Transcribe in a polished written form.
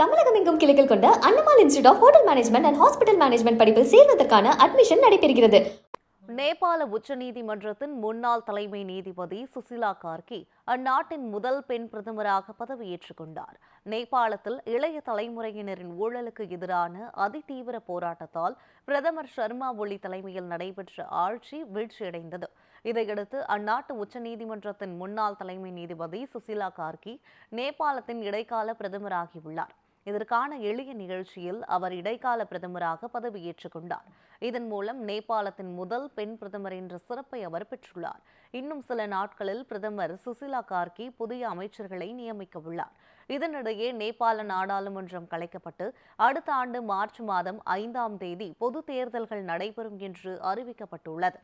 தமிழகம் எங்கும் கிளைகள் கொண்ட Annamal institute of hotel management and hospital management படிப்பில் சேர்வதற்கான அட்மிஷன் நடைபெறுகிறது. நேபாள உச்சநீதிமன்றத்தின் முன்னாள் தலைமை நீதிபதி சுசிலா கார்கி அந்நாட்டின் முதல் பெண் பிரதமராக பதவியேற்றுக் கொண்டார். நேபாளத்தில் இளைய தலைமுறையினரின் ஊழலுக்கு எதிரான அதிதீவிர போராட்டத்தால் பிரதமர் ஷர்மா ஒலி தலைமையில் நடைபெற்ற ஆட்சி வீழ்ச்சியடைந்தது. இதையடுத்து அந்நாட்டு உச்சநீதிமன்றத்தின் முன்னாள் தலைமை நீதிபதி சுசிலா கார்கி நேபாளத்தின் இடைக்கால பிரதமராகியுள்ளார். இதற்கான எளிய நிகழ்ச்சியில் அவர் இடைக்கால பிரதமராக பதவியேற்றுக் கொண்டார். இதன் மூலம் நேபாளத்தின் முதல் பெண் பிரதமர் என்ற சிறப்பை அவர் பெற்றுள்ளார். இன்னும் சில நாட்களில் பிரதமர் சுசிலா கார்கி புதிய அமைச்சர்களை நியமிக்க உள்ளார். இதனிடையே நேபாள நாடாளுமன்றம் கலைக்கப்பட்டு அடுத்த ஆண்டு மார்ச் மாதம் 5ஆம் தேதி பொது தேர்தல்கள் நடைபெறும் என்று அறிவிக்கப்பட்டுள்ளது.